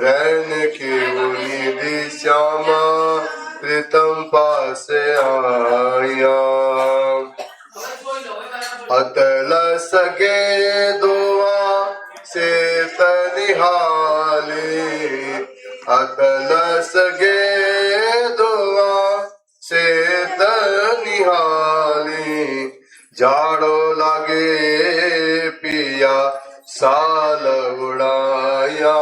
रैन की निधि श्यामा प्रीतम पास आया। अतल सगे दुआ से तनिहाली, अतल सगे दुआ से तनिहाली। जाड़ो लागे पिया साल उड़ाया,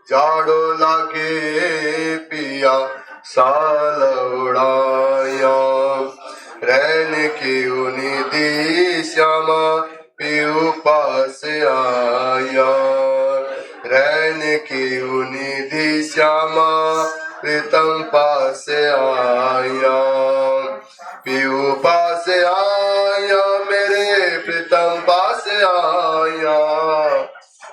जाड़ो लागे पिया साल उड़ाया। रैन की निधि श्यामा पीऊ पास आया। रैन की निधि श्यामा प्रीतम पास आया। पीऊ पास आया मेरे प्रीतम पास आया।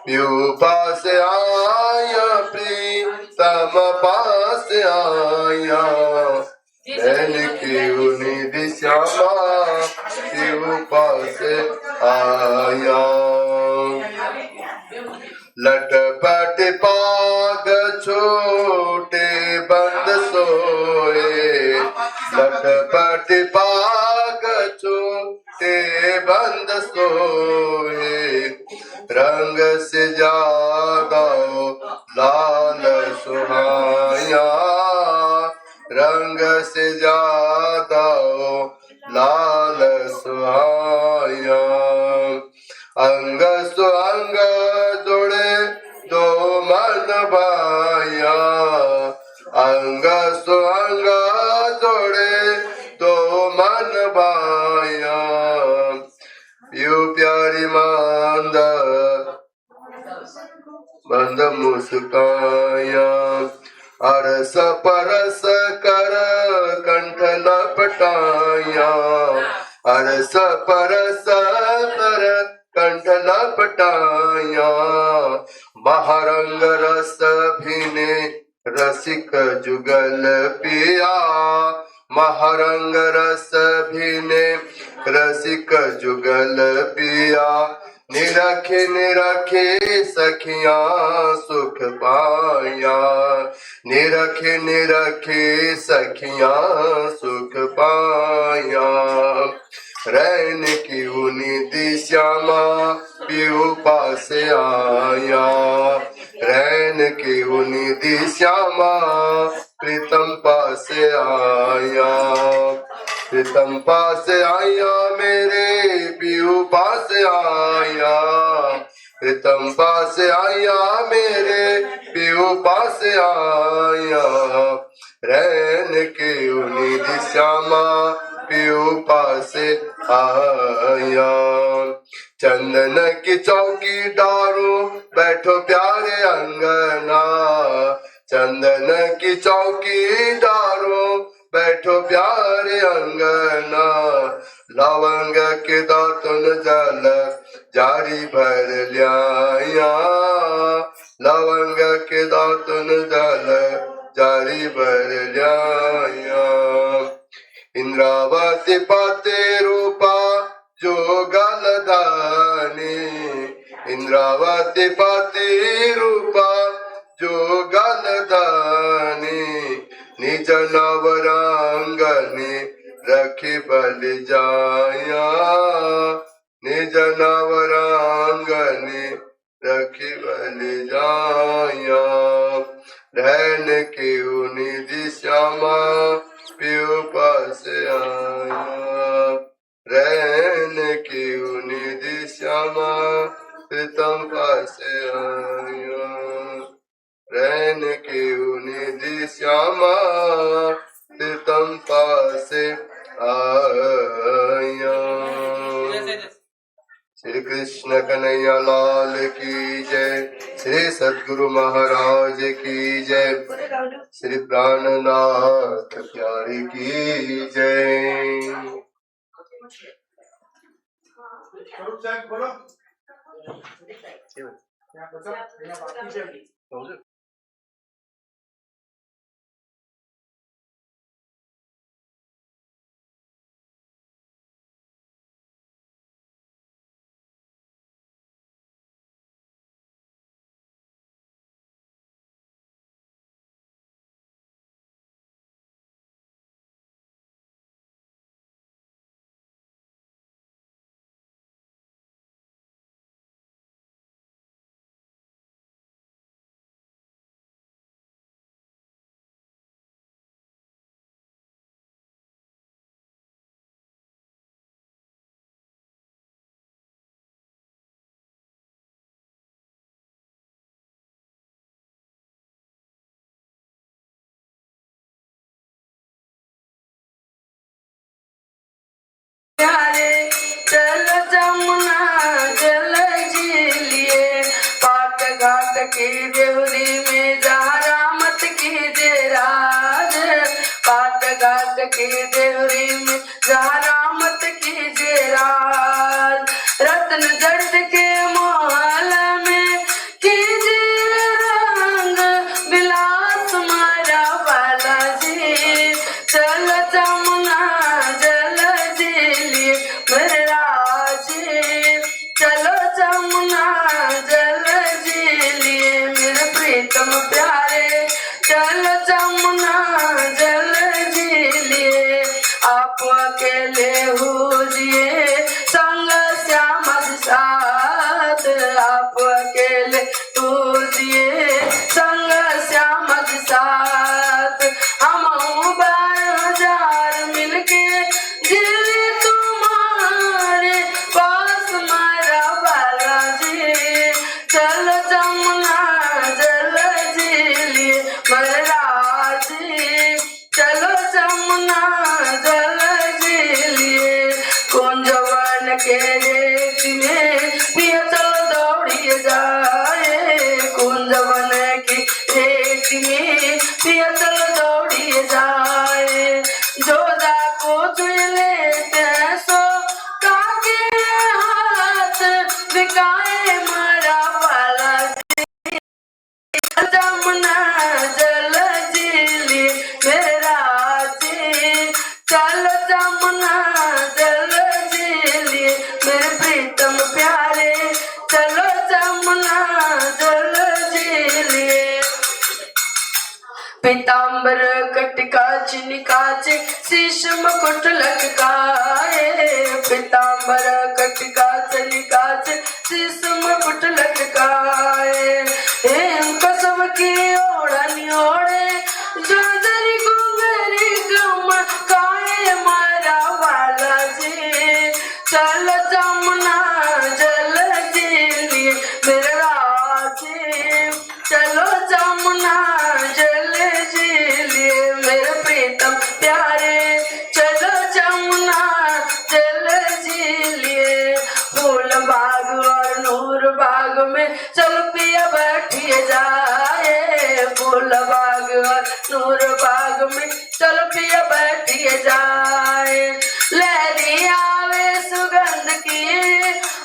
पीऊ पास आया प्रीतम पास आया। रैन की निधि श्यामा पीऊ पास आया। लटपट पाग छोटे बंद सोए, लटपट पाग छोटे बंद सोए। रंग से ज्यादा लाल सुहाया, रंग से ज्यादा लाल सुहाया। अंग सुअंग जुड़े दो मन भाया, अंग सुअंग जुड़े दो मन भाया। यू प्यारी मांद बंद मुस्काया। अरस परस कर कंठ लपटाया, अरस परस कर कंठ लपटाया। महारंग रस भिने रसिक जुगल पिया, महारंग रस भिने रसिक जुगल पिया। निरखे निरखे सखियां सुख पाया, निरखे निरखे सखियां सुख पाया। रैन की निधि श्यामा पीऊ पास आया। रैन की निधि श्यामा प्रीतम पास आया। प्रीतम पास आया मेरे पीऊ पास आया। प्रीतम पास आया मेरे पीऊ पास आया। रैन की निधि श्यामा पीऊ पास आया। चंदन की चौकी डारो बैठो प्यारे अंगना, चंदन की चौकी डारो बैठो प्यारे अंगना। लवंग के दातुन जल जारी भर लिया, लवंग के दातुन जल जारी भर लिया। इंद्रावती पाते रूपा जो गलधानी, इंद्रावती पाते रूपा जो गलधानी। निज नवरांगनी रखी बल जाया, निज नवरांगनी रखी बल जाया। रैन की निधि श्यामा पीऊ पास आया। रैन की निधि श्यामा प्रीतम पास आया। रैन की निधि श्यामा प्रीतम पास आया। श्री कृष्ण कन्हैया लाल की जय, श्री सद्गुरु महाराज की जय, श्री प्राणनाथ प्यारे की जय। प्यारे चलो जमुना जल झीलिए। पाट घाट की देवरी में जहाँ रामत कीजिए राज। पाट घाट की देवरी में जहाँ रामत कीजिए राज। रत्न जड़ के महल में कीजिए रंग विलास मारा बालाजी। चल जमुना जल झीलिए मेरे राजी। चलो जमुना जल झीलिए मेरे प्रीतम प्यारे चलो जमुना जल झीलिए। आप अकेले हुजिए संग श्याम साथ। आप अकेले हुजिए संग श्याम साथ। हम 12,000 मिलके जिले तुम्हारे पास मारा बालाजी। चल जमुना जल झीलिए महाराजी। चलो जमुना जल झीलिए। कुंजवन के रेत में पिया चलो दौड़िए जाए। कुंजवन की रेत में पिया चलो दौड़िए जाए। जोधा को छुए लेते हैं सो काके हाथ बिकाए मारा बालाजी। जमुना जल झीलिए मेरे राजी। चलो जमुना जल झीलिए मेरे प्रीतम प्यारे चलो जमुना जल झीलिए। पीताम्बर कटकाच निकाचे शीश मुकुट लटकाए। पीताम्बर कटकाच निकाचे शीश मुकुट लटकाए। हेम कसम की ओढ़नी ओढ़े जोदरी घुंघरी गम काए मारा बालाजी। चल जमुना जल झीलिए मेरे राजी। चलो जमुना जल झीलिए मेरे प्रीतम प्यारे चलो जमुना जल झीलिए। फूल बाग और नूर बाग में चल पिया बैठिए जाए। फूल बाग और नूर बाग में चल पिया बैठिए जाए। लहरी आवे सुगंध की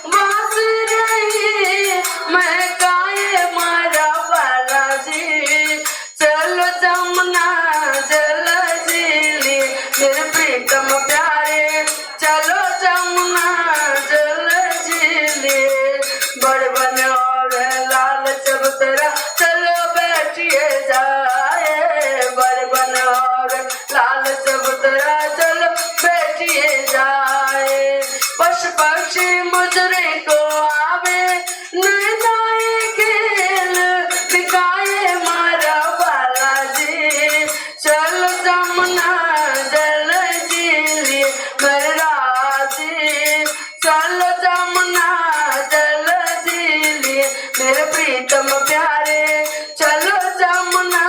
बास रही महकाए मारा बालाजी। चलो जमुना जल झीलिए मेरे प्रीतम प्यारे चलो जमुना जल झीलिए। बड़बन और लाल चबूतरा चलो बैठिए जाए। बड़बन और लाल चबूतरा चलो बैठिए जाए। पशु पक्षी मुजरे को आवे नैनाए खेल दिखाए मारा बालाजी। चलो जमुना जल झीलिए मेरे राजी। चलो जमुना जल झीलिए मेरे प्रीतम प्यारे चलो जमुना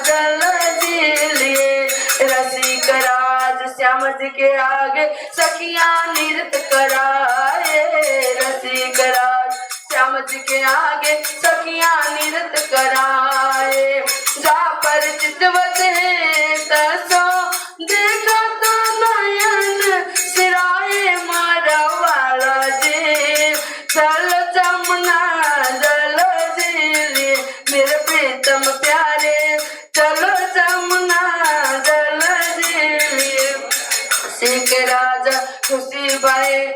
जल झीलिए। रसिक राज श्याम जी के आगे सखियां नृत्य कराए। रसिक राज श्याम जी के आगे सखियां नृत्य कराए। जा पर चितवत है तसो देखा तो नयन सिराए मारा बालाजी। चल जमुना जल झीलिए मेरे प्रीतम प्यारे चलो जमुना जल झीलिए। सिख राजा खुशी भय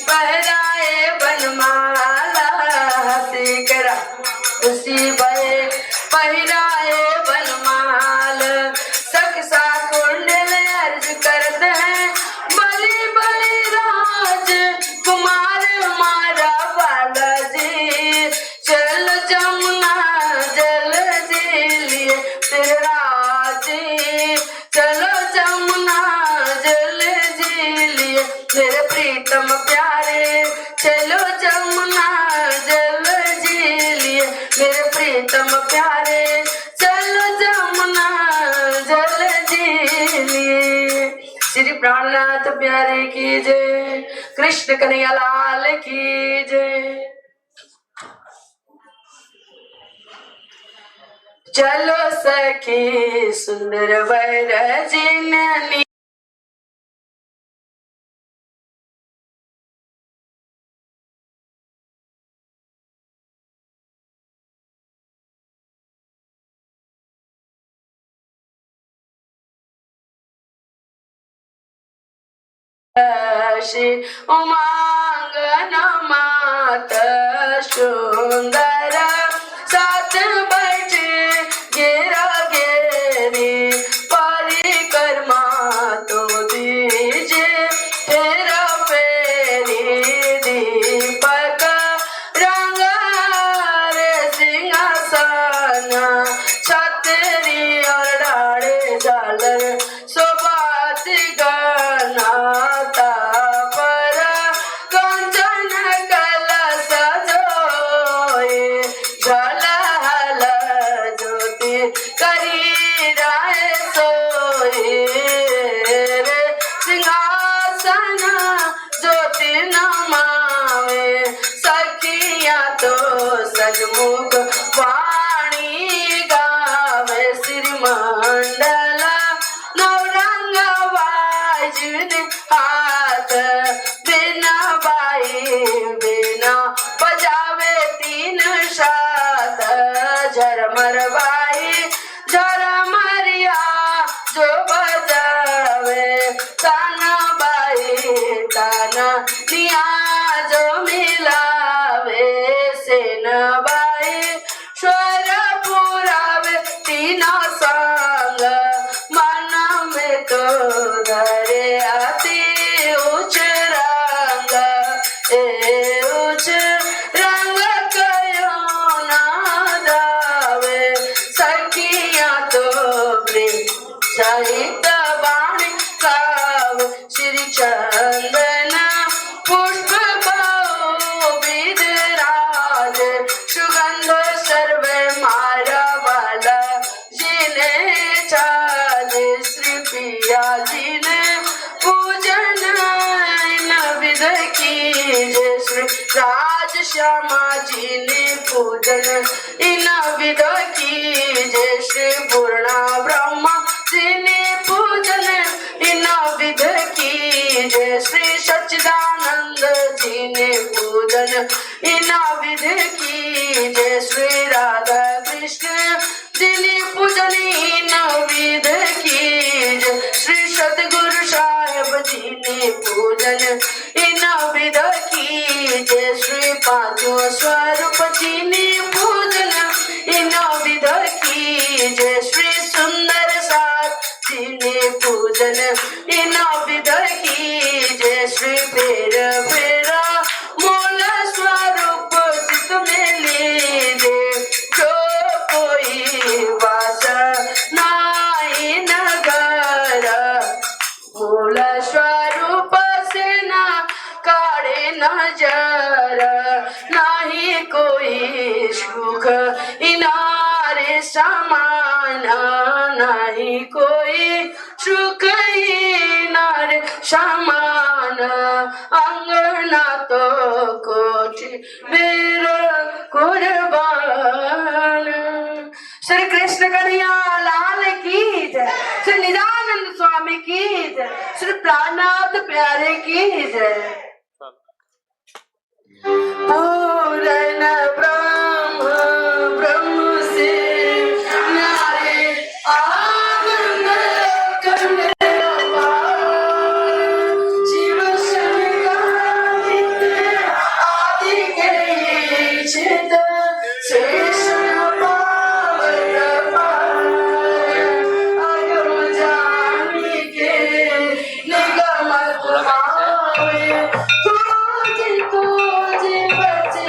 पहराए बनमाला। सिख खुशी भय पहराए बनमाल। सकसा कुंडल अर्ज करते हैं बलि बलि राज कुमार मारा बालाजी। चल जमुना जल झीलिए तेरे राजी। चलो जमुना जल झीलिए मेरे प्रीतम प्यारे चलो जमुना जल झीलिए मेरे प्रीतम प्यारे चलो जमुना जल झीलिए। श्री प्राणनाथ प्यारे की जय। कृष्ण कन्हैया लाल की जय। चलो सखी सुंदर वर जिननी श्री उमांगन मात सुंदर सात बजे गेरा गेरी परिक्रमा तो दीजे फेरा फेरी दीपक रंग रे सिंहासन छतरी और डाले झालर सोबाती गनाता पर कंचन कलश जोए झलहल ज्योति करी राय सोए रे सिंहासन ज्योति नमावे सखिया तो सन्मुख वाणी गावे श्रीमंडल नवरंग वाजन हाथ बिना बाई बिना बजावे तीन सात झरमर बाई झरमरिया जो बजावे ताना बाई ताना निया जो मिलावे सेन बाई स्वर पुरावे तीनों संग मन में तो धरे अति उच्च रंग ए उच्च रंग कयो ना दावे सखिया तो प्रेम सहित वाणी काव श्री चंदन पुष्प बहु विधराज सुगंध सर्वे मारा वाला जिने चाल श्री पिया जिने पूजन इन विध की जय श्री राज श्यामा जी ने पूजन इन विध की जय श्री पूर्णा ब्रह्मा जी ने पूजन इन विध की जय श्री सच्चिदानंद जी ने पूजन इन विध की जय श्री राधा कृष्ण जी ने पूजन इन विध की जय श्री सतगुरु साहेब जी ने पूजन इन विध की जय श्री पांचों स्वरूप जी ने पूजन इन विध की जय श्री सुंदर साथ जी ने पूजन इन विध की जय श्री फेर फेरा मूल स्वरूप चित में लीजे जो कोई वास नाई नगर मूल स्वरूप से ना काढ़े नजर नाही कोई सुख इनारे समान नहीं कोई सुख इनारे समान अंगना तो कोटि वीर कुर्बान। श्री कृष्ण कन्हैया लाल की जय। श्री निदानंद स्वामी की जय। श्री प्राणनाथ प्यारे की जय। पूर्ण ब्रह्म ब्रह्म से न्यारे आनंद करने शिव शंकर आदि के चित शेष पावन अगम जानी के निगम भावे तुझे तुझे बचे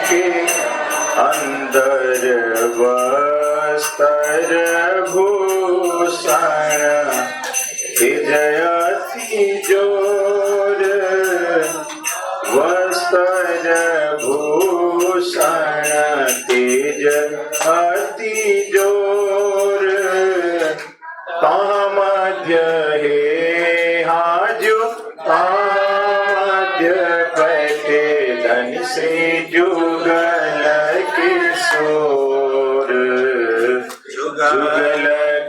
के अंदर वस्त्र भूषण जयति जोर वस्त्र भूषण तेज अति जोर तामध्य हे हाजु तामध्य बैठे धन से जुगल किशोर जुगल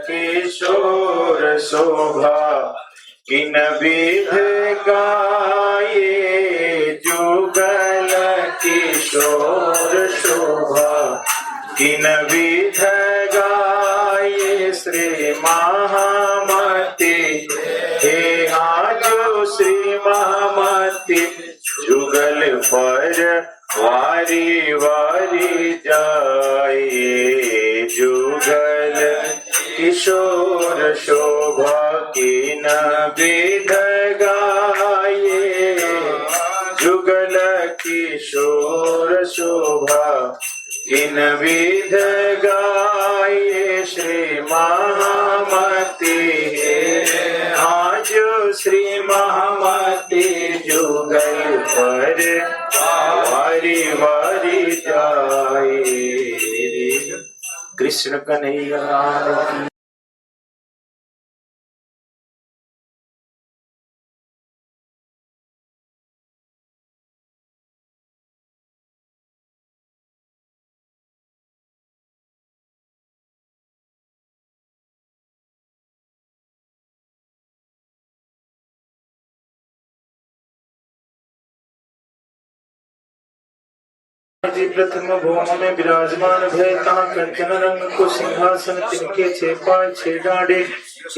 किशोर शोभा किन विध गाये जुगल किशोर शोभा किन विध गाये श्री महामती हे आजो श्री महामती जुगल पर वारी वारी जाए जुगल किशोर शोभा किन विध गाये जुगल किशोर शोभा किन विध गाये श्री महामती आज श्री महामती जुगल पर वारी वारी जाए। कृष्ण कन्हैया लाल की जी प्रथम भुवन में विराजमान भय कहाँ कंचन रंग को सिंहासन तिनके छे पाँच छे डांडे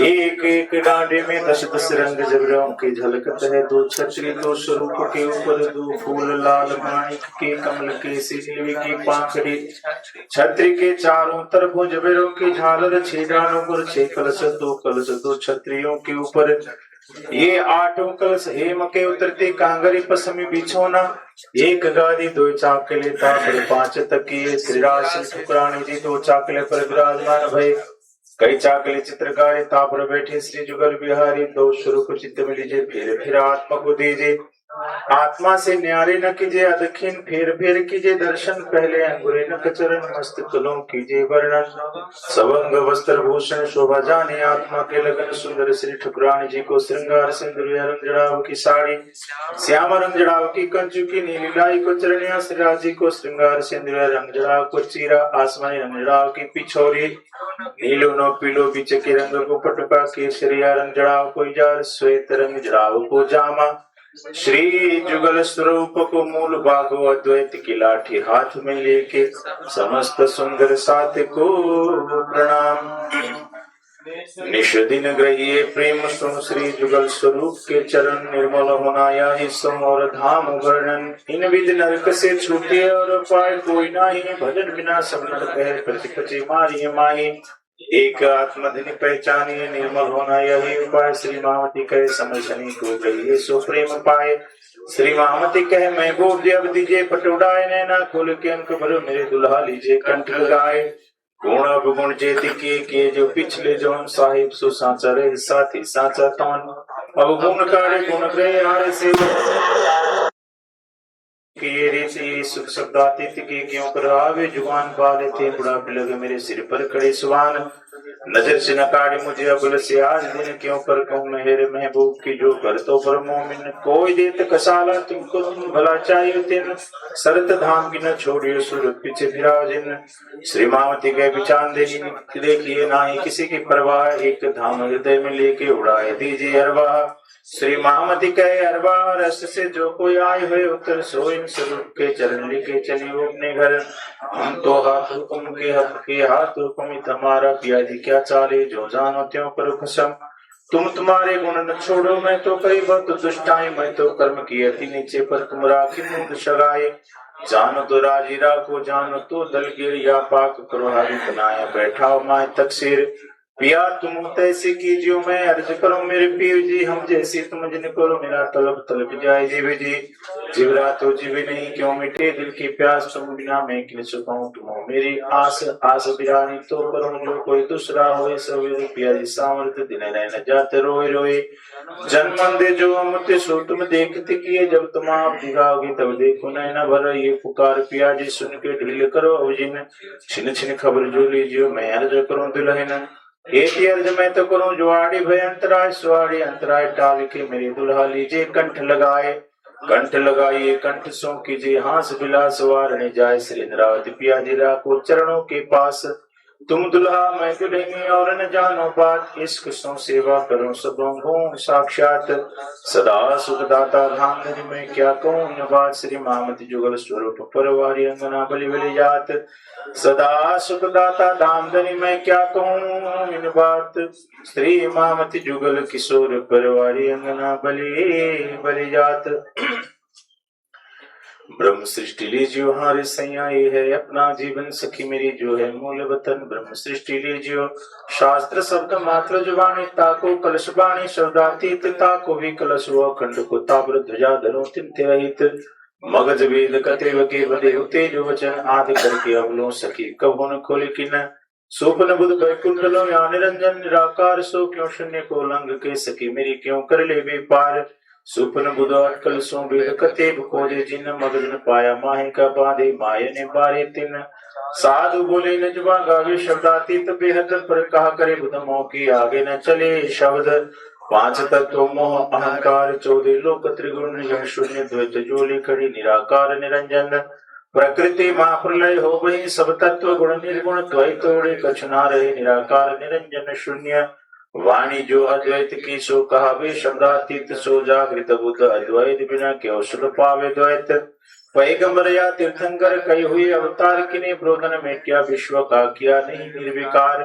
एक एक डांडे में दस दस रंग जबरों के झलकत है दो छत्री दो स्वरूप के ऊपर दो फूल लाल माणिक के कमल के सिलवे की पाखड़ी छत्री के चारों तरफों जबरों की झालर छे डालों पर छे कलश दो छत्रियों के ऊपर ये आठों कलश हेम के उतरते कांगरी पसमी बिछोना एक गादी दो चाकले तापर पांच तकिए श्री राशि ठुकरानी जी दो चाकले पर विराजमान भय कई चाकले चित्रकारी तापर बैठे श्री जुगल बिहारी दो स्वरूप चित्त में लीजिए फिर आत्मा को दीजिए आत्मा से न्यारे न कीजिए अदखिन फेर कीजिए दर्शन पहले अंगुरे न कचरण मस्तकलों कीजिए वर्णन सवंग वस्त्र भूषण शोभा जाने आत्मा के लगन सुंदर श्री ठुकरानी जी को श्रृंगार सिंदूर रंग जड़ाव की साड़ी श्याम रंग जड़ाव की कंचु की नीली लाई को चरणिया श्री राजी को श्रृंगार सिंदूर रंग जड़ाव को चीरा आसमानी रंग जड़ाव की पिछोरी नीलो नो पीलो बीच के रंग को पटुका केसरिया रंग जड़ाव को इजार श्वेत रंग जड़ाव को जामा श्री जुगल स्वरूप को मूल भागो अद्वैत की लाठी हाथ में लेके समस्त सुंदर साथ को प्रणाम निश दिन ग्रहिए प्रेम सुन श्री जुगल स्वरूप के चरण निर्मल होना या ही समोर धाम वर्णन इन विध नरक से छूटे और पाए कोई नाही भजन बिना सब नर कहे प्रतिपति मारिये माही एक आत्मधनि पहचानिए निर्मल होना यही उपाय श्री महामती कहे समझनी को गई सो प्रेम पाए श्री महामती कहे महबूब जी अब दीजिए पटुड़ाए नैना खोल के अंक भरो मेरे दुल्हा लीजिए कंठ लगाए गुण अवगुण जेति के जो पिछले जौन साहिब सो साचा रहे साथी साचा तौन अवगुण कारे गुण गए हारे से कि रे से सुख शब्दातीत के क्यों कर आवे जुबान वाले थे बुढ़ापे लगे मेरे सिर पर खड़े सुहान नजर से नकारे मुझे अबुल से आज दिन क्यों पर कहूँ मेरे महबूब की जो कर तो पर मोमिन कोई देत कसाला तुमको भला चाहिए तेन सरत धाम की न छोड़ियो सुर पीछे विराजिन श्री मावती के बिचान देखिए ना ही किसी की परवाह एक धाम हृदय में लेके उड़ाए दीजिए अरवा श्री मामती कहे अरबा रस से जो कोई आए हुए उत्तर सो इन स्वरूप के चरण लेके चले वो अपने घर हम तो हाथ हुक्म के हाथ हुक्म तुम्हारा पिया जी क्या चाले जो जानो त्यों करो कसम तुम तुम्हारे गुण न छोड़ो मैं तो कई बहुत दुष्टाई मैं तो कर्म की अति नीचे पर तुम राखी मुंड शगाए जानो तो राजी राखो जानो तो दल गिर या पाक करो हारी बनाया बैठा माए तकसीर पिया तुम तैसे कीजियो मैं अर्ज करो मेरे पीर जी हम जैसे तुम जिन करो मेरा तलब तलब जाए जीव जी जीवरा तो जीव नहीं क्यों मिटे दिल की प्यास तुम बिना मैं किन सुखाऊं तुम मेरी आस आस बिरानी तो करो जो कोई दूसरा होए सवेरे पिया जी सामर्थ दिन रहन जाते रोए रोए जन्म दे जो अमृत सो तुम देखते किए जब तुम आप दिखाओगे तब देखो नैना भर ये पुकार पिया जी सुन के ढील करो अब जिन छिन छिन खबर जो लीजियो मैं अर्ज करूं दुल्हन एक अर्ज मैं तो करूं जुआड़ी भय अंतराय सुआड़ी अंतराय टाल के मेरी दुल्हा लीजिए कंठ लगाइए कंठ सो कीजिए हास बिलास वारने जाए श्री इंद्रावती पिया जी राखो चरणों के पास तुम दुल्हा मैं दुल्हनी और न जानो बात इश्क सो सेवा करो सबों साक्षात सदा सुखदाता धाम धनी मैं क्या कहूँ न बात श्री मामती जुगल स्वरूप परवारी अंगना बलि बलि जात सदा सुखदाता धाम धनी मैं क्या कहूँ इन बात श्री मामती जुगल किशोर परवारी अंगना बलि बलि जात ब्रह्म सृष्टि लीजियो हारे सैया ये है अपना जीवन सखी मेरी जो है मूल वतन ब्रह्म सृष्टि लीजियो शास्त्र शब्द मात्र जुबानी ताको कलश बाणी शब्दातीत ताको भी कलश हुआ खंड को ताब्र ध्वजा धरो तिंते रहित मगज वेद कते वके बदे उते जो वचन आदि करके अवलो सखी कबो न खोले किन सोपन बुध बैकुंडलो या निरंजन निराकार सो क्यों शून्य को लंग के सखी मेरी क्यों कर ले बेपार सुपन बुध अटकल सो वेद कते खोजे जिन मगज न पाया माहे का बांधे माये ने बारे तिन साधु बोले न जुबा गावे शब्दातीत बेहद पर कहा करे बुध मोह की आगे न चले शब्द पांच तत्व मोह अहंकार चौदह लोक त्रिगुण यह शून्य द्वैत जोली खड़ी निराकार निरंजन प्रकृति महाप्रलय हो गई सब तत्व गुण निर्गुण द्वैत तोड़े कछ ना रहे निराकार निरंजन शून्य वाणी जो अद्वैत की सो कहावे शब्दातीत सो जागृत बुद्ध अद्वैत बिना क्यों सुख पावे द्वैत पैगंबर या तीर्थंकर कई हुए अवतार किने ब्रोधन में क्या विश्व का किया नहीं निर्विकार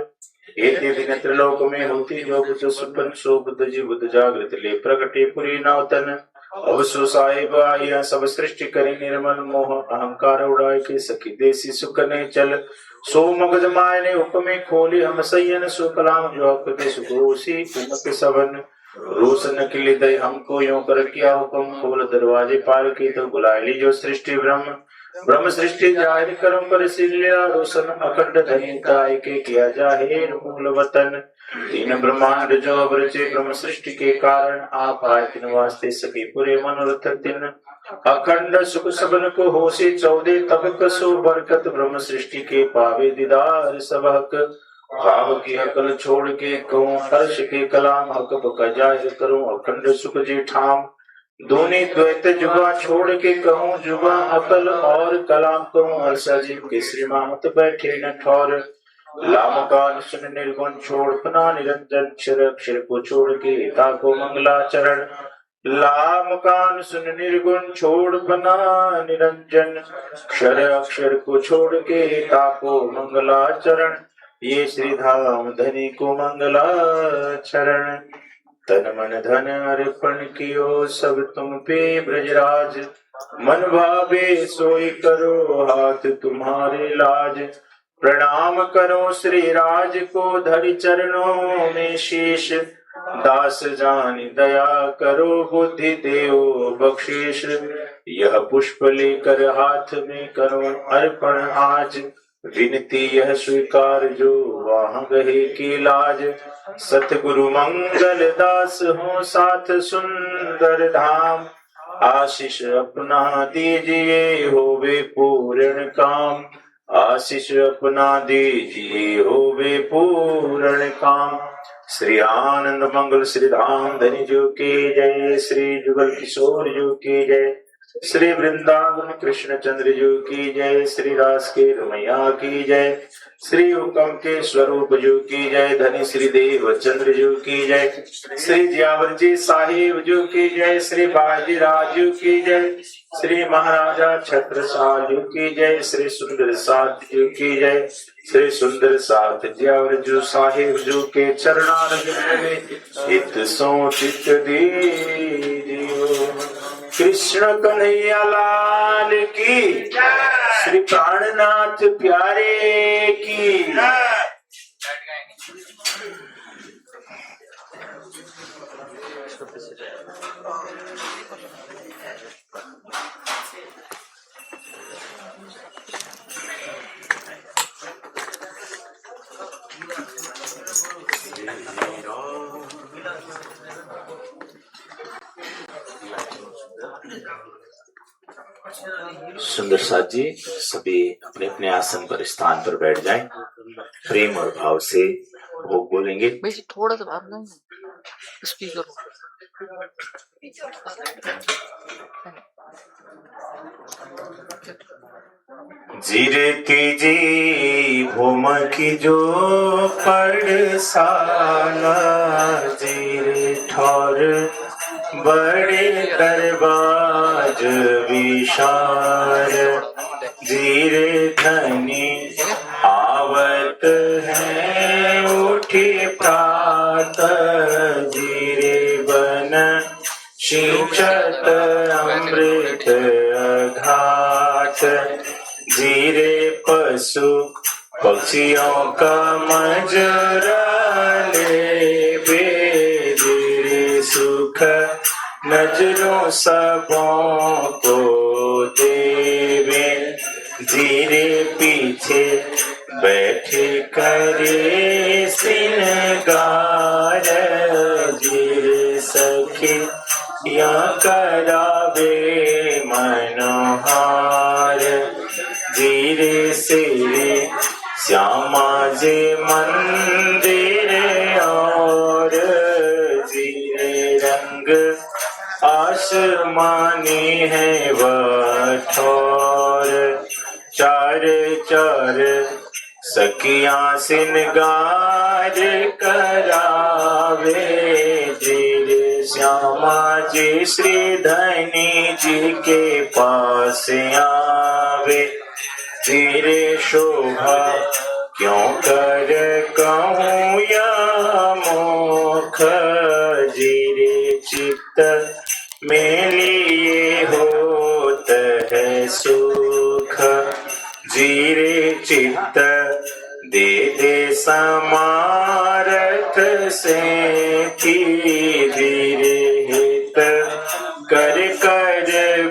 एते दिन त्रिलोक में होती जो बुद्ध सुपन सो बुद्ध जी बुद्ध जागृत ले प्रगटे पुरी नौतन अब सो साहिब आया सब सृष्टि करे निर्मल मोह अहंकार उड़ाए के सखी देसी सुख ने चल सो मगज माय ने हुक्मे खोली हम सैयन सो कलाम जो हक के सुखोसी कुमक सबन रोशन के लिए दे हमको यूं कर किया हुक्म खोल दरवाजे पार की तो बुला ली जो सृष्टि ब्रह्म सृष्टि जाहिर करो पर सिलिया रोशन अखंड धनिताय के किया जाहिर मूल वतन तीन ब्रह्मांड जो अवरचे ब्रह्म सृष्टि के कारण आप आए तीन वास्ते सके पूरे मनोरथ तीन अखंड सुख सबन को होशी 14 तब कसो बरकत ब्रह्म सृष्टि के पावे दीदार सबक भाव की अकल छोड़ के कहूँ हर्ष के कलाम हक बका जाहिर करूं अखंड सुख जी ठाम दोनों द्वैत जुबा छोड़ के कहूँ जुबा अकल और कलाम कहूँ हर्षा जी के श्री मामत बैठे न ठौर लाम कान सुन निर्गुण छोड़ पना निरंजन क्षर अक्षर को छोड़ के हिता को मंगलाचरण लाम कान सुन निर्गुण छोड़ बना निरंजन क्षर अक्षर को छोड़ के हिता को मंगलाचरण ये श्री धाम धनी को मंगलाचरण तन मन धन अर्पण कियो सब तुम पे ब्रजराज मन भावे सोई करो हाथ तुम्हारे लाज प्रणाम करो श्री राज को धरि चरणों में शीश दास जान दया करो बुद्धि देओ बख्शीश यह पुष्प लेकर हाथ में करो अर्पण आज विनती यह स्वीकार जो वहाँ गहे की लाज। सतगुरु मंगल दास हो साथ सुंदर धाम। आशीष अपना दीजिए होवे पूर्ण काम। आशीष अपना दीजिए होवे पूर्ण काम। श्री आनंद मंगल श्री धाम धनी जो की जय। श्री जुगल किशोर जो की जय। श्री वृंदावन कृष्ण चंद्र जो की जय। श्री रास के रमैया की जय। श्री हुकम के स्वरूप जो की जय। धनी श्री देव चंद्र जो की जय। श्री जियावर जी साहिब जो की जय। श्री बाजी राजू की जय। श्री महाराजा छत्रसाल जो की जय। श्री सुंदर साथ जो की जय। श्री सुंदर साथ जियावर जो साहिब जो के चरणारविंद में हित सो चित दीजियो। कृष्ण कन्हैया लाल की, श्री प्राणनाथ प्यारे की। सुंदर साथ जी सभी अपने अपने आसन पर स्थान पर बैठ जाएं। प्रेम और भाव से भोग बोलेंगे। थोड़ा सा बाहर नहीं स्पीकर जीरती जी भूम की जो पड़साला। जीरे ठौर बड़े दरबाज विशाल। जीरे धनी आवत है उठी प्रात। जीरे बन सिंचत अमृत घाट। जीरे पशु पक्षियों का मजरा ले बे। जीरे सुख नजरों सबों को देवे। जीरे पीछे बैठे करे श्रृंगार। जीरे सखी या करावे मनोहार। जीरे सिरे श्यामा जी मंदिर और। जीरे रंग आसमानी है वह ठोर। चार चार सखियां सिंगार करावे। जीरे श्यामा जी श्री धनी जी के पास आवे। जीरे शोभा क्यों कर कहूँ या मोख। जीरे चित्त में लिए होत है सुख। जीरे चित्त दे दे समारथ से थी। जीरे हित कर कर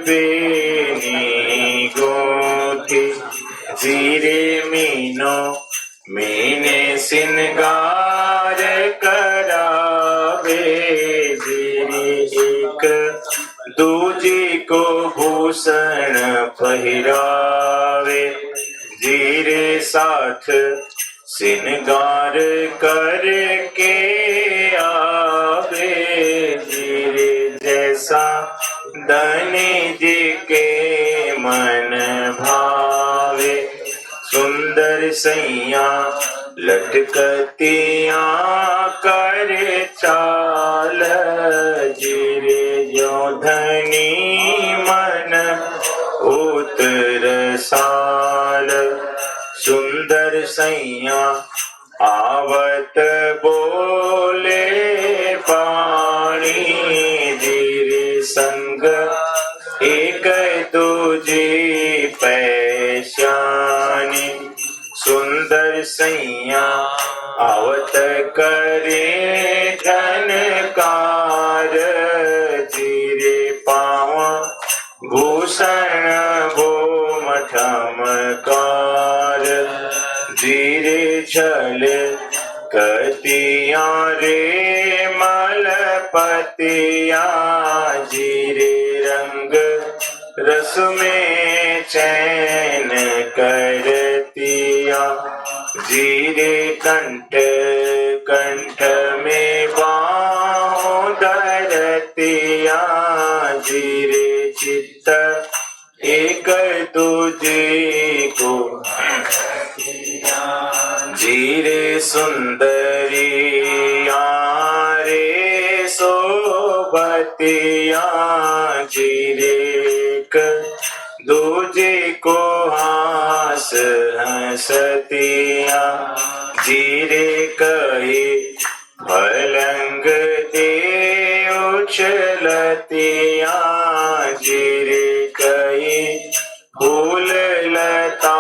बेनी गोथी। जीरे मीनो मीने सिंगार करावे। जीरे एक दूजे को भूषण पहिरावे। जीरे साथ सिंगार करके आवे। जीरे जैसा धनी जी के मन भावे। सुंदर सैया लटकतियां कर चाल। जीरे जो धनी मन उतर साल। सुंदर सैया आवत बोले पानी। जीरे संग एक दूजे पहचानी। सुंदर सैया आवत करे झनकार। जीरे पाँव भूषण भो मठमकार। रे मलपतिया जीरे रंग रस में चैन करतिया जीरे कंठ कंठ में बाहों धरतिया जीरे चित्त एक तुझे को जीरे सुंदरिया रे सोबतिया जीरे दूजे को हास हंसतिया जीरे कहे पलंग दे उछलतिया जीरे कहे फूल लता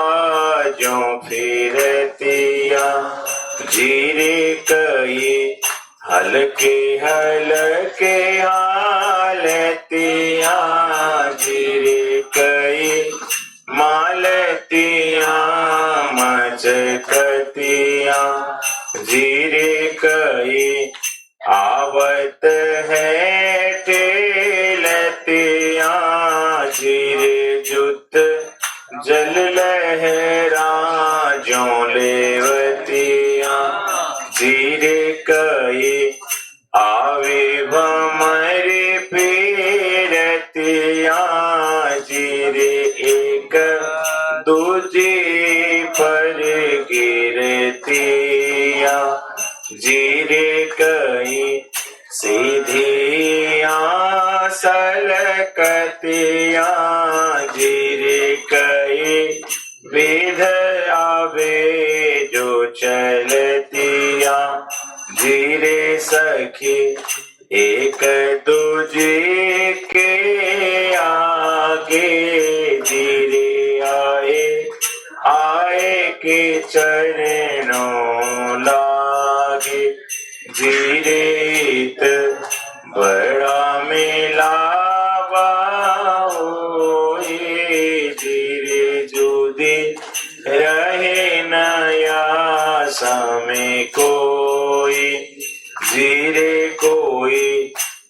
जो फिरतिया जीरे कहे हलके हलके हालतिया जीरे कहे मालतिया मचकतिया जीरे कहे आवत है ठेलतिया जीरे जुत जल लहरा जो लेवतिया जीरे कहे आवे भमरे फेरतिया जीरे एक दूजे पर गिरतिया जीरे कहे सीधी सलकतिया जीरे कहे वेद आवे जो चलतिया जीरे सखी एक दूजे के आगे जीरे आए आए के चरणों लागे जीरे इत बड़ा मिलावा होए जीरे जुदी रहे नया समय कोई जीरे कोई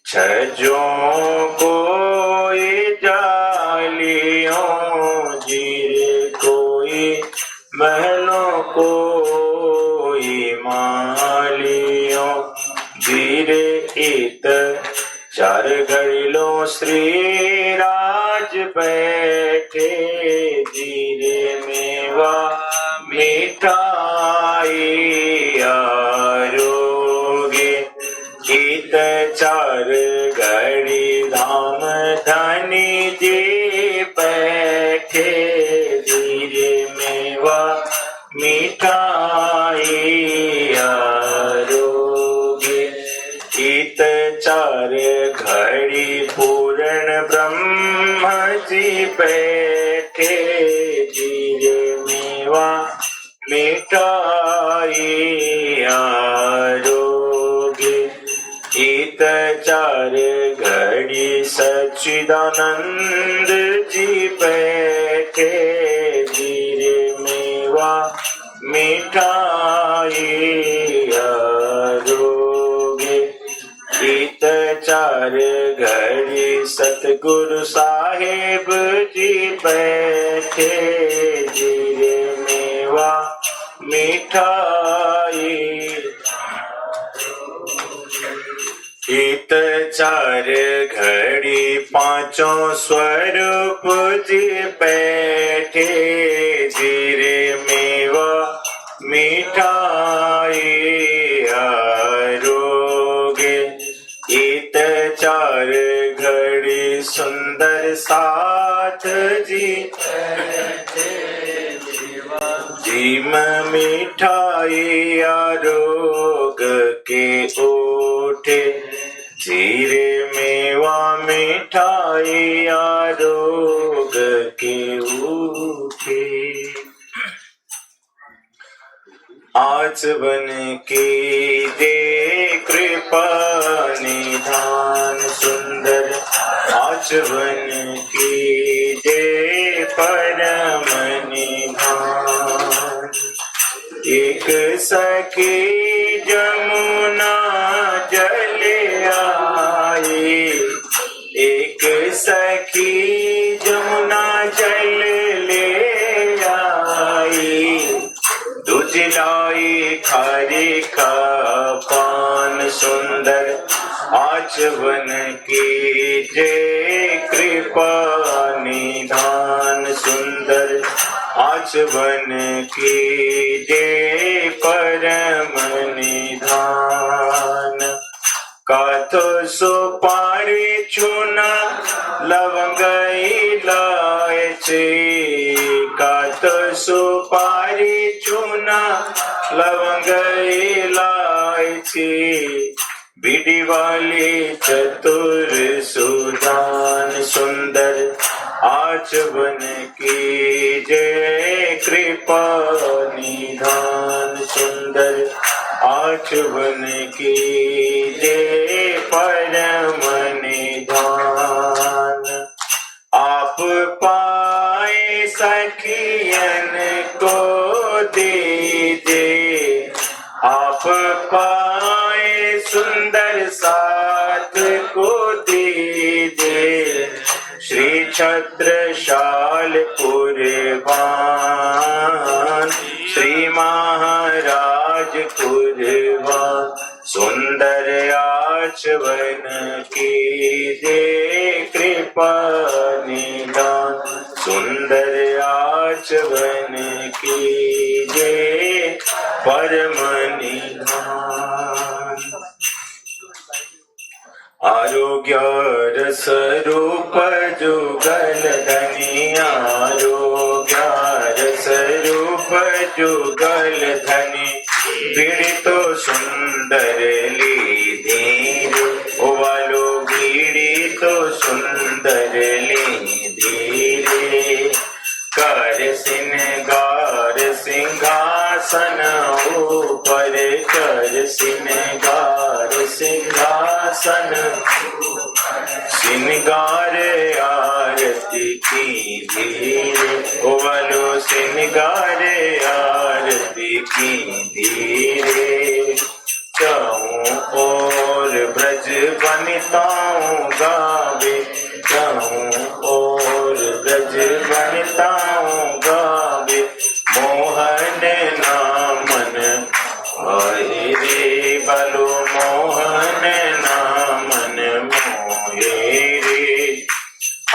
छजों कोई जालियों जीरे कोई महलों कोई मालियों जीरे इत चार घड़िलों श्री राज बैठे जीरे मेवा मिठाई आरोगे इत चार घड़ी धाम धनी जी बैठे जीरे मेवा मिठाई आरोगे इत चार घड़ी पूर्ण ब्रह्म जी बैठे जीरे मेवा मिठाई आरोगे इत चार घड़ी सच्चिदानंद जी बैठे जीरे मेवा मिठाई आरोगे इत चार घड़ी सतगुरु साहेब जी बैठे जीरे मेवा मिठाई इत चार घड़ी पांचों स्वरूप जी बैठे जीरे मेवा मिठाई आरोगे इत चार घड़ी सुंदर साथ जी जीम मिठाई आरोग के उठे जीरे मेवा मिठाई आरोग के उठे आज बन के दे कृपा निधान सुंदर आज बन के दे परम निधान एक सखी जमुना खारी खा पान सुंदर आचवन की जय कृपा निधान सुंदर आचवन की जय परम निधान काथो सुपारी चूना लवंग इलायची काथो सुपारी चूना लवंग इलायची बीड़ी वाली चतुर सुदान सुंदर आचवन की जय कृपा निधान सुंदर आचवन की जय परम निधान आप पाए सखियन को दीजिए आप पाए सुंदर साथ को दीजिए श्री छत्रशाल कुर्बान श्री महाराज कुर्बान सुंदर आचवन की जय कृपा निधान सुंदर आचवन की जय परम निधान आरोग्य रस रूप जुगल धनी आरोग्य रस रूप जुगल धनी पीड़ितो सुंदर ली धीर वालो पीड़ितो सुंदर ली धीरे कर सिंगार सिंहासन ऊपर कर सिंगार सिंहासन सिंगार आरती की धीरे ओवलो सिंगार आरती की धीरे चाहूं और ब्रज वनिताओं गावे चाहूं और ब्रज वनिताओं गावे मोहन नामन आए रे बलो मोहन नामन मोहे रे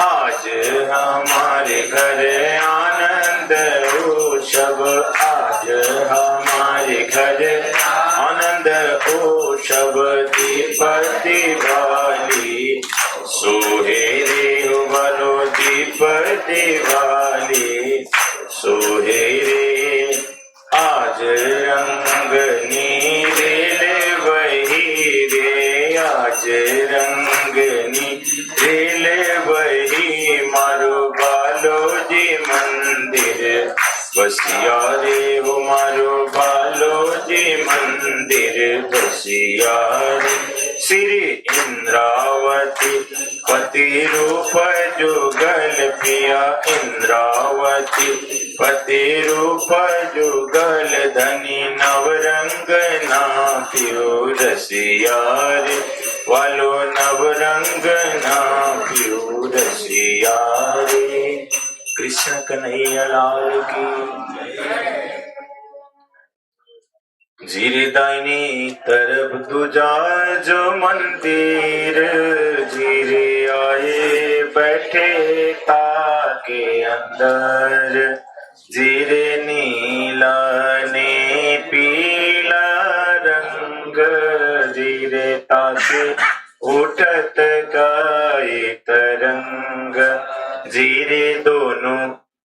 आज हमारे घर आनंद उत्सव आज हमारे घर आनंद उत्सव दीप दिवाली सोहे रे बलो दीप दिवाली सोहे रे आज रंग नीले वही रे आज रंग नीले वही मारो बालो जी मंदिर बसिया रे वो मारो बालो जी मंदिर बसिया रे श्री इंद्रावती पति रूप जुगल पिया इंद्रावती पति रूप जुगल धनी नवरंग ना पियो रसिया रे वालो नवरंग ना पियो रसिया रे कृष्ण कन्हैया लाल की जीरे दाहिनी तरफ तुझा जो मंदिर जीरे आए बैठे ताके अंदर जीरे नीला ने पीला रंग जीरे ताके उठत गाए तरंग जीरे दोनों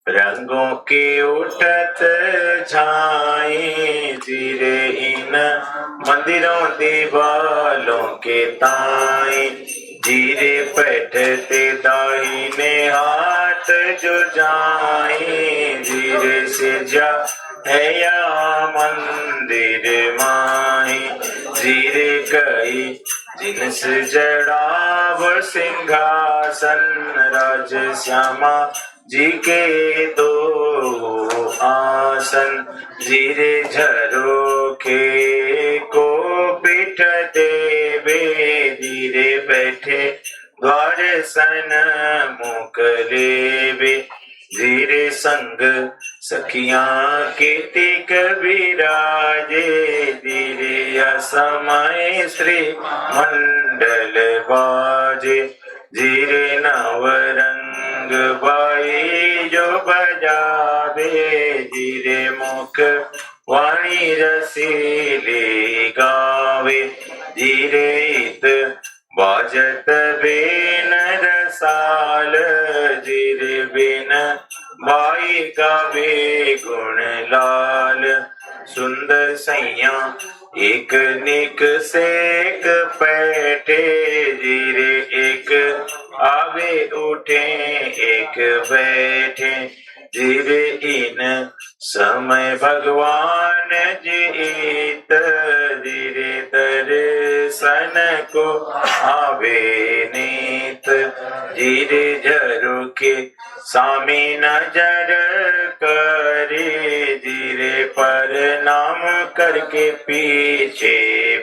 रंगों के उठत छाए जीरे इन मंदिरों दीवालों के ताए जीरे बैठते दाहिने हाथ जो जाए जीरे से जा है या मंदिर माए जीरे गई जिनस जड़ाव सिंहासन राज श्यामा जी के दो आसन जीरे झरोखे को पीठ देवे जीरे बैठे द्वार सन मुख लेवे जीरे संग सखियां कीर्तिक विराजे धीरे समय श्री मंडल बाजे धीरे नवरंग बाई जो बजावे धीरे मुख वाणी रसीली गावे धीरे इत बाजत बेन रसाल धीरे बिन बाई गावे गुण लाल सुंदर सैया एक निक सेक पैठे धीरे एक आवे उठे एक बैठे धीरे इन समय भगवान जीत धीरे दर्शन को आवे नीत धीरे जरू के स्वामी नजर करे धीरे पर नाम करके पीछे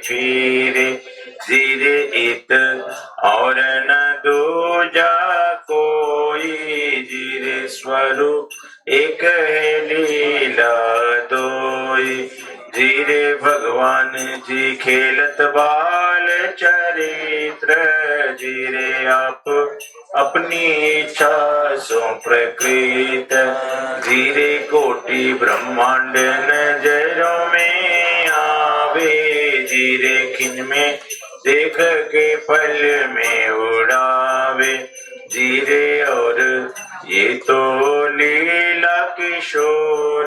फिरे धीरे इत और न दूजा कोई धीरे स्वरूप एक है लीला दोई धीरे भगवान जी खेलत बाल चरित्र धीरे आप अपनी इच्छा सो प्रकृत धीरे कोटि ब्रह्मांड नजरों में आवे धीरे खिन में देख के पल में उड़ावे धीरे और ये तो लीला किशोर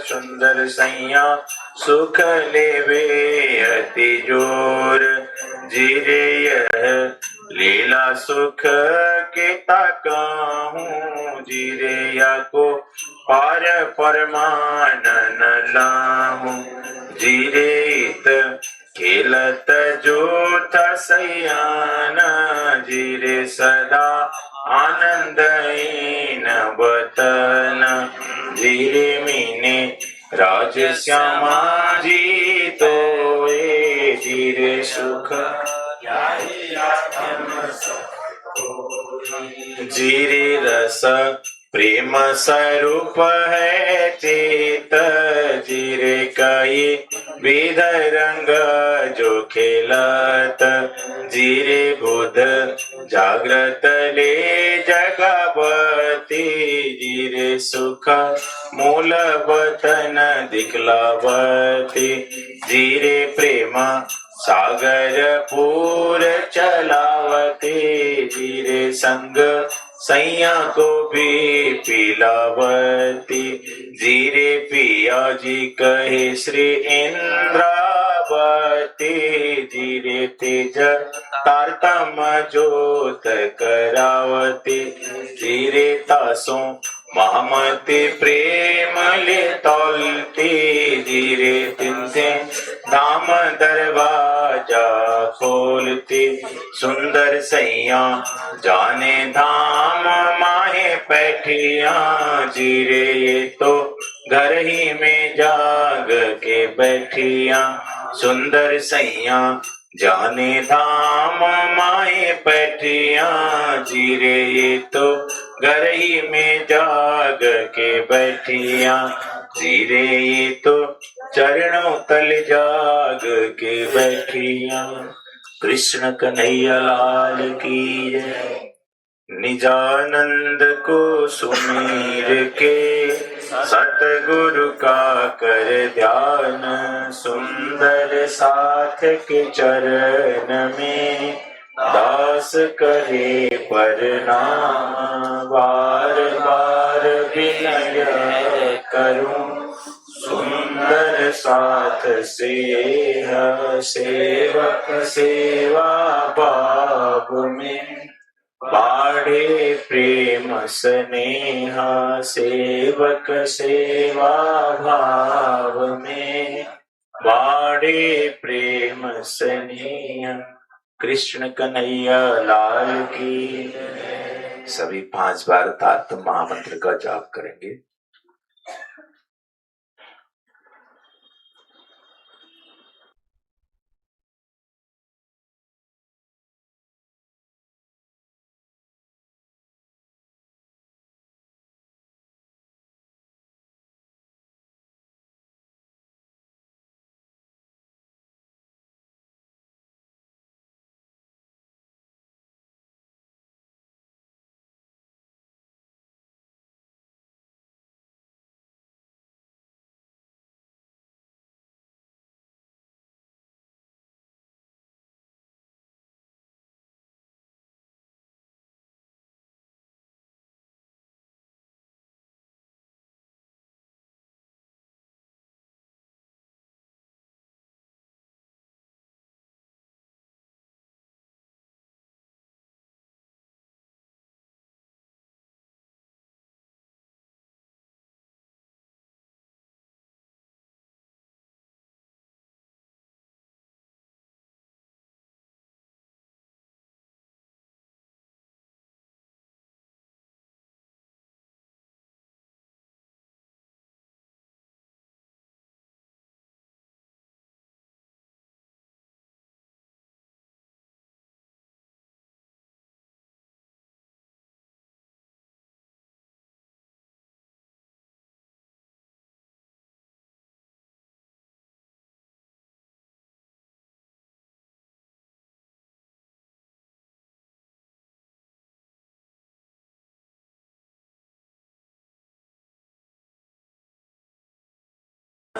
सुंदर सैया सुख लेवे अति जोर धीरे यह लीला सुख के ताकाहूँ धीरे या को पार परमानन लाहूँ धीरे इत खेलत जोत सयाना धीरे सदा आनंद बतन धीरे मीने राज श्यामा जी तो धीरे सुख धीरे रस प्रेम स्वरूप है चेत धीरे कई विध रंग जो खेलत धीरे बुध जागृत ले जगावती धीरे सुख मूल वतन दिखलावती धीरे प्रेम सागर पूर चलावती धीरे संग सैया को भी पिलावती धीरे पिया जी कहे श्री इंद्रावती धीरे तेज तारतम जोत करावती धीरे तासों महामती प्रेम ले तौलती धीरे तिनसे धाम दरवाजा खोलती सुंदर सैया जाने धाम माहे पैठिया धीरे ये तो घर ही में जाग के बैठिया सुंदर सैया जाने धाम माए पैठिया धीरे ये तो घर ही में जाग के बैठिया धीरे ये तो चरणों तल जाग के बैठिया कृष्ण कन्हैया लाल की जय निजानंद को सुमीर के सतगुरु का कर ध्यान सुंदर साथ के चरण में दास करे प्रणाम बार बार विनय करूं सुंदर साथ से सेवक सेवा भाव में बाढ़े प्रेम स्नेहा सेवक सेवा भाव में बाढ़े प्रेम स्नेहा कृष्ण कन्हैया लाल की सभी 5 बार तारतम महामंत्र का जाप करेंगे।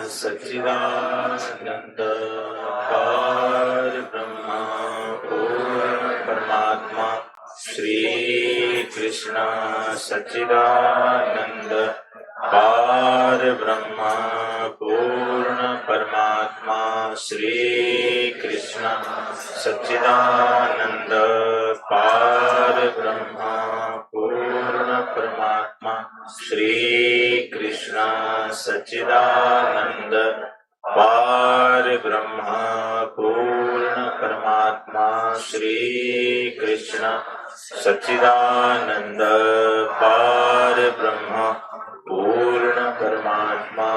सच्चिदानंद पार ब्रह्मा पूर्ण परमात्मा श्री कृष्ण सच्चिदानंद पार ब्रह्मा पूर्ण परमात्मा श्री कृष्ण सच्चिदानंद पार ब्रह्मा पूर्ण परमात्मा श्री कृष्ण सच्चिदानंद पार ब्रह्मा पूर्ण परमात्मा श्री कृष्ण सच्चिदानंद पार ब्रह्मा पूर्ण परमात्मा।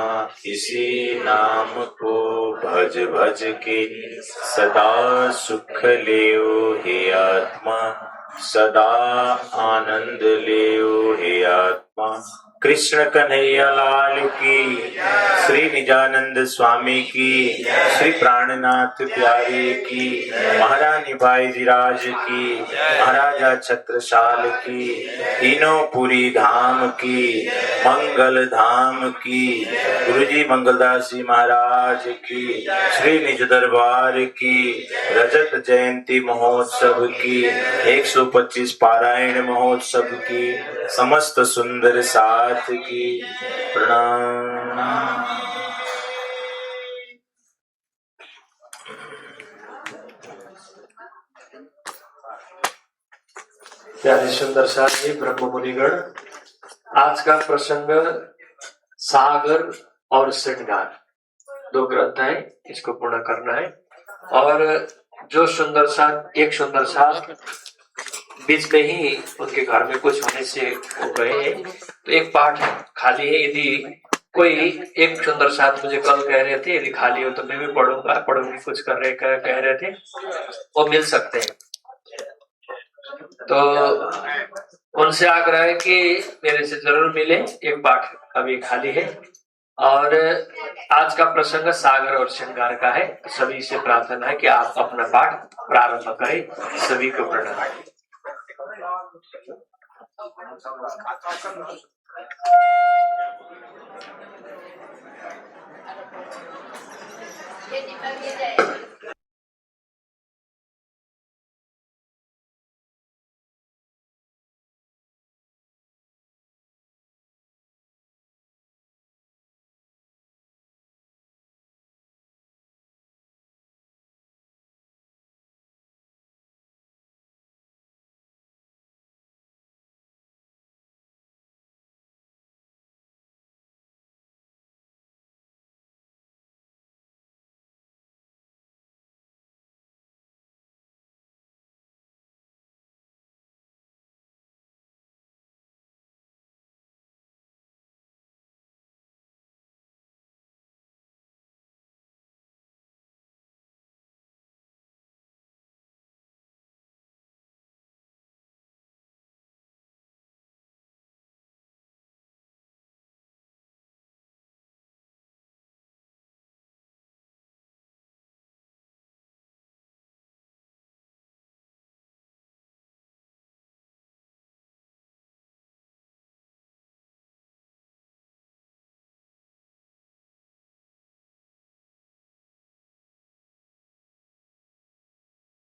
इसी नाम को भज भज के सदा सुख लेओ हे आत्मा, सदा आनंद लेओ हे आत्मा। कृष्ण कन्हैया लाल की, श्री निजानंद स्वामी की, श्री प्राणनाथ प्यारे की, महारानी बाईजीराज की, महाराजा छत्रसाल की, तीनों पुरी धाम की, मंगल धाम की, गुरुजी मंगलदास जी महाराज की, श्री निज दरबार की, रजत जयंती महोत्सव की, 125 पारायण महोत्सव की, समस्त सुंदर साथ की प्रणाम। प्यारे सुंदर साथ जी ब्रह्म मुनिगण, आज का प्रसंग सागर और श्रृंगार, 2 ग्रंथ है, इसको पूर्ण करना है। और जो सुंदर साथ, एक सुंदर साथ बीच में ही उनके घर में कुछ होने से वो गए हैं, तो एक पाठ खाली है। यदि कोई एक सुंदर साथ मुझे कल कह रहे थे यदि खाली हो तो मैं भी पढ़ूंगी, कुछ कह रहे थे, वो मिल सकते हैं। तो उनसे आग्रह है कि मेरे से जरूर मिले, एक पाठ अभी खाली है। और आज का प्रसंग सागर और श्रृंगार का है। सभी से प्रार्थना है कि आप अपना पाठ प्रारंभ करें। सभी को प्रणाम।